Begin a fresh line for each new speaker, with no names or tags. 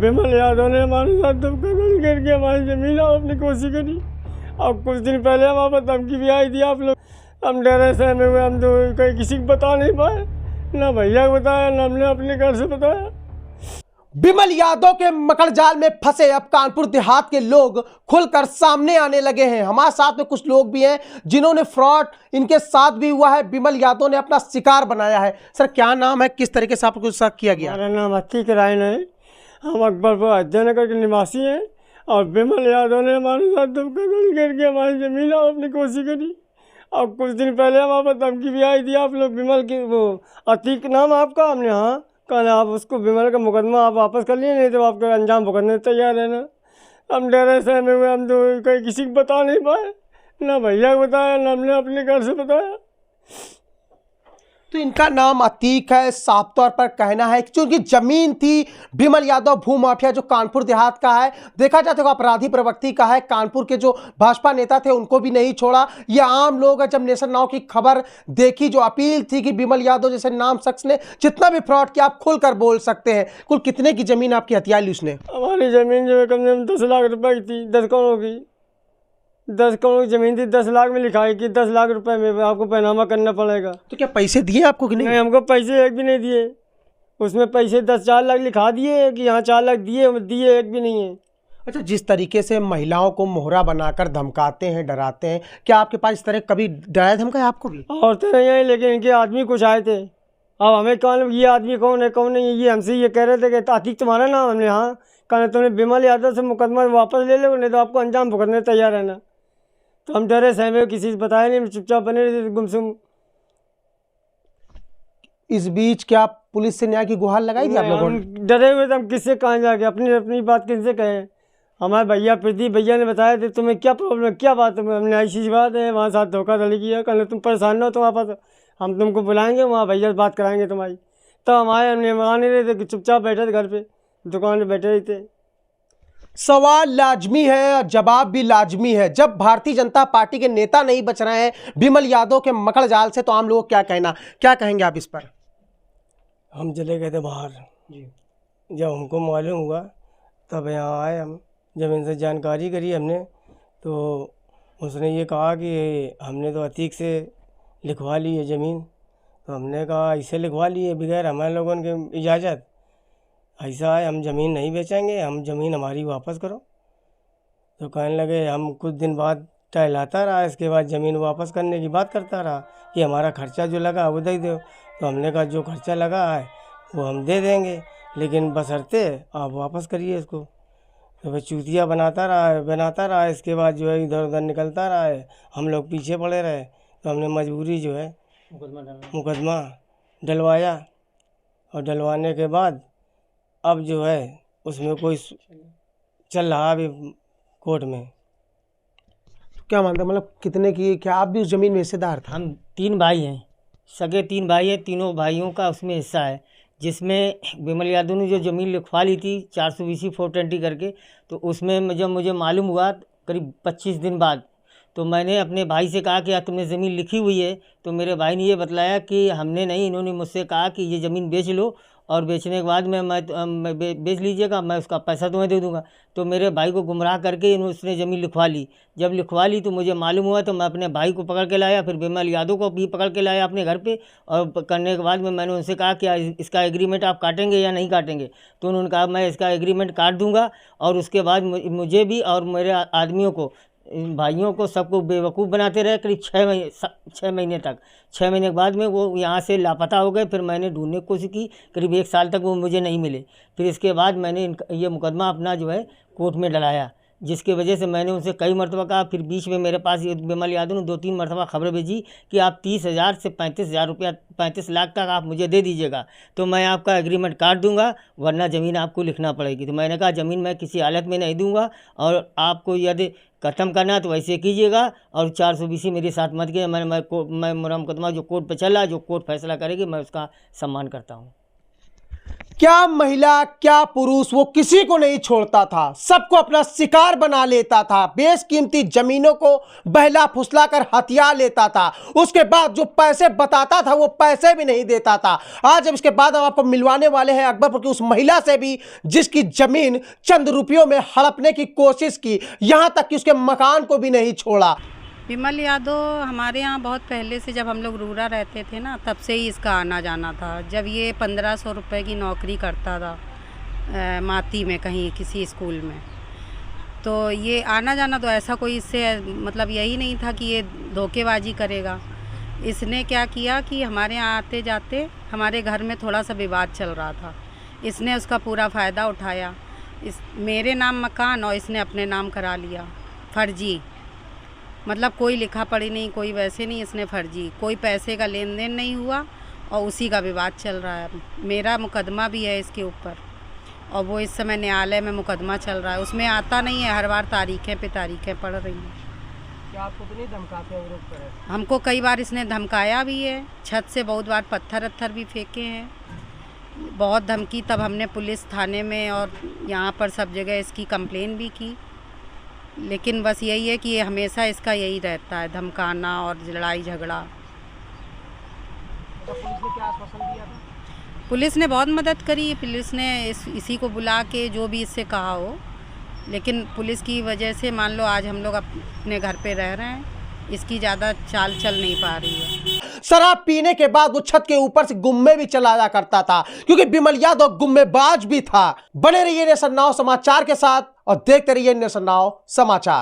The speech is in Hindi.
विमल यादव ने हमारे साथ धोखाधड़ी करके हमारी ज़मीन अपनी कोशिश करी। अब कुछ दिन पहले हमारे पास धमकी भी आई थी। आप लोग हम डरे सहमे हुए, हम तो कहीं किसी को बता नहीं पाए, ना भैया को बताया ना हमने अपने घर से बताया।
विमल यादव के मकड़ जाल में फंसे अब कानपुर देहात के लोग खुलकर सामने आने लगे हैं। हमारे साथ में कुछ लोग भी हैं जिन्होंने फ्रॉड इनके साथ भी हुआ है, विमल यादव ने अपना शिकार बनाया है। सर क्या नाम है, किस तरीके से आपको शक किया गया?
हमारा नाम अतीक रायन है, हम अकबरपुर अयोध्यानगर के निवासी हैं और विमल यादव ने हमारे साथ धोखाधड़ी करके हमारी ज़मीन अपनी कोशिश करी। अब कुछ दिन पहले हमारे पास धमकी भी आई थी। आप लोग विमल की वो अतीक नाम आपका, हमने हाँ कल आप उसको विमल का मुकदमा आप वापस कर लिए, नहीं तो आपका अंजाम भुगतने तैयार है ना। हम डरे सहमे हुए, हम तो कहीं किसी को बता नहीं पाए, ना भैया को बताया ना हमने अपने घर से बताया।
तो इनका नाम अतीक है। साफ तौर पर कहना है कि चूंकि जमीन थी विमल यादव भूमाफिया जो कानपुर देहात का है, देखा जाए तो अपराधी प्रवृत्ति का है। कानपुर के जो भाजपा नेता थे उनको भी नहीं छोड़ा। ये आम लोग है। जब नेशन नाउ की खबर देखी, जो अपील थी कि विमल यादव जैसे नाम शख्स ने जितना भी फ्रॉड किया आप खुलकर बोल सकते हैं। कुल कितने की जमीन आपकी हत्या ली उसने?
हमारी ज़मीन जो है कम से कम 10 लाख रुपए की थी। 10 करोड़ की 10 करोड़ की ज़मीन थी। 10 लाख में लिखाई कि 10 लाख रुपए में आपको पैनामा करना पड़ेगा।
तो क्या पैसे दिए आपको कि नहीं?
हमको पैसे एक भी नहीं दिए। उसमें पैसे 4 लाख लिखा दिए कि यहाँ 4 लाख दिए एक भी नहीं है।
अच्छा, जिस तरीके से महिलाओं को मोहरा बनाकर धमकाते हैं, डराते हैं, क्या आपके पास इस तरह कभी डराया धमकाया आपको भी?
औरतें नहीं आई, लेकिन इनके आदमी कुछ आए थे। अब हमें कौन ये आदमी कौन है कौन नहीं है, ये हमसे ये कह रहे थे कि अतीक तुम्हारा नाम। हमने हाँ कहा, तुमने विमल यादव से मुकदमा वापस ले लो, नहीं तो आपको अंजाम भुगतने तैयार है ना। तो हम डरे सहमे, किसी से बताया नहीं, चुपचाप बने रहे थे गुमसुम।
इस बीच क्या पुलिस से न्याय की गुहार लगाई थी आप लोगों ने?
डरे हुए थे, हम किससे कहाँ जाके अपनी बात किससे कहें। हमारे भैया प्रदीप भैया ने बताया थे तुम्हें क्या प्रॉब्लम है, क्या बात है। हमने ऐसी बात है वहाँ साथ धोखाधड़ी किया, कल तुम परेशान ना हो तो वहाँ पास हम तुमको बुलाएंगे, वहाँ भैया से बात कराएंगे तुम्हारी। तो हम आए, हमने मान नहीं रहे थे कि चुपचाप बैठे थे घर पे, दुकान पे बैठे रहे थे।
सवाल लाजमी है और जवाब भी लाजमी है। जब भारतीय जनता पार्टी के नेता नहीं बच रहे हैं विमल यादव के मकड़ जाल से, तो आम लोग क्या कहना, क्या कहेंगे आप इस पर?
हम चले गए थे बाहर जी। जब हमको मालूम हुआ तब यहाँ आए हम, जब इनसे जानकारी करी हमने, तो उसने ये कहा कि हमने तो अतीक से लिखवा ली है ज़मीन। तो हमने कहा ऐसे लिखवा ली है बगैर हमारे लोगों की इजाज़त? ऐसा है, हम ज़मीन नहीं बेचेंगे, हम ज़मीन हमारी वापस करो। तो कहने लगे, हम कुछ दिन बाद टहलाता रहा, इसके बाद ज़मीन वापस करने की बात करता रहा कि हमारा खर्चा जो लगा वो दे दो। तो हमने कहा जो खर्चा लगा है वो हम दे देंगे, लेकिन बशर्ते आप वापस करिए इसको। तो वह चूतिया बनाता रहा। इसके बाद जो है इधर उधर निकलता रहा है, हम लोग पीछे पड़े रहे। तो हमने मजबूरी जो है मुकदमा डलवाया, और डलवाने के बाद अब जो है उसमें कोई चल रहा अभी कोर्ट में।
क्या मानते हैं, मतलब कितने की, क्या आप भी उस जमीन में हिस्सेदार थे?
हम 3 भाई हैं, सगे 3 भाई हैं। तीनों भाइयों का उसमें हिस्सा है, जिसमें विमल यादव ने जो ज़मीन लिखवा ली थी 420 420 करके। तो उसमें जब मुझे मालूम हुआ करीब 25 दिन बाद, तो मैंने अपने भाई से कहा कि यार तुमने ज़मीन लिखी हुई है। तो मेरे भाई ने ये बतलाया कि हमने नहीं, इन्होंने मुझसे कहा कि ये ज़मीन बेच लो और बेचने के बाद मैं बेच लीजिएगा, मैं उसका पैसा तुम्हें दे दूंगा। तो मेरे भाई को गुमराह करके उसने ज़मीन लिखवा ली। जब लिखवा ली तो मुझे मालूम हुआ, तो मैं अपने भाई को पकड़ के लाया, फिर विमल यादव को भी पकड़ के लाया अपने घर पे। और करने के बाद में मैंने उनसे कहा कि इसका एग्रीमेंट आप काटेंगे या नहीं काटेंगे? तो उन्होंने कहा मैं इसका एग्रीमेंट काट दूँगा, और उसके बाद मुझे भी और मेरे आदमियों को, भाइयों को, सबको बेवकूफ़ बनाते रहे करीब 6 महीने तक। 6 महीने के बाद में वो यहाँ से लापता हो गए। फिर मैंने ढूंढने की कोशिश की, करीब 1 साल तक वो मुझे नहीं मिले। फिर इसके बाद मैंने ये मुकदमा अपना जो है कोर्ट में डलाया, जिसकी वजह से मैंने उनसे कई मरतबा कहा। फिर बीच में मेरे पास ये विमल यादव ने 2-3 मरतबा खबर भेजी कि आप 30,000 से 35,000 रुपया, 35 लाख तक आप मुझे दे दीजिएगा, तो मैं आपका एग्रीमेंट काट दूंगा, वरना ज़मीन आपको लिखना पड़ेगी। तो मैंने कहा ज़मीन मैं किसी हालत में नहीं दूंगा, और आपको यदि ख़त्म करना तो वैसे कीजिएगा, और 420 मेरे साथ मत कीजिए। मैं मेरा मुकदमा जो कोर्ट पर चला, जो कोर्ट फैसला करेगी मैं उसका सम्मान करता हूँ।
क्या महिला क्या पुरुष, वो किसी को नहीं छोड़ता था, सबको अपना शिकार बना लेता था, बेशकीमती जमीनों को बहला फुसला कर हथिया लेता था। उसके बाद जो पैसे बताता था वो पैसे भी नहीं देता था। आज अब इसके बाद हम आपको मिलवाने वाले हैं अकबरपुर की उस महिला से भी जिसकी जमीन चंद रुपयों में हड़पने की कोशिश की, यहां तक कि उसके मकान को भी नहीं छोड़ा।
विमल यादव हमारे यहाँ बहुत पहले से, जब हम लोग रूरा रहते थे ना, तब से ही इसका आना जाना था। जब ये 1500 रुपये की नौकरी करता था माती में कहीं किसी स्कूल में, तो ये आना जाना तो ऐसा कोई इससे मतलब यही नहीं था कि ये धोखेबाजी करेगा। इसने क्या किया कि हमारे यहाँ आते जाते हमारे घर में थोड़ा सा विवाद चल रहा था, इसने उसका पूरा फ़ायदा उठाया। मेरे नाम मकान और इसने अपने नाम करा लिया फर्जी, मतलब कोई लिखा पढ़ी नहीं, कोई वैसे नहीं, इसने फर्जी, कोई पैसे का लेन देन नहीं हुआ और उसी का विवाद चल रहा है। मेरा मुकदमा भी है इसके ऊपर और वो इस समय न्यायालय में मुकदमा चल रहा है, उसमें आता नहीं है, हर बार तारीखें पे तारीखें पड़ रही हैं।
क्या आपको तो नहीं धमकाते हैं?
हमको कई बार इसने धमकाया भी है, छत से बहुत बार पत्थर भी फेंके हैं, बहुत धमकी। तब हमने पुलिस थाने में और यहाँ पर सब जगह इसकी कंप्लेन भी की, लेकिन बस यही है कि ये हमेशा इसका यही रहता है, धमकाना और लड़ाई झगड़ा।
तो पुलिस ने क्या आश्वासन दिया था?
पुलिस ने बहुत मदद करी, पुलिस ने इसी को बुला के जो भी इससे कहा हो, लेकिन पुलिस की वजह से मान लो आज हम लोग अपने घर पे रह रहे हैं, इसकी ज़्यादा चाल चल नहीं पा रही है।
शराब पीने के बाद वो छत के ऊपर से गुम्मे भी चलाया करता था, क्योंकि विमल यादव गुम्मेबाज भी था। बने रहिए नेशन नाउ समाचार के साथ और देखते रहिए नेशन नाउ समाचार।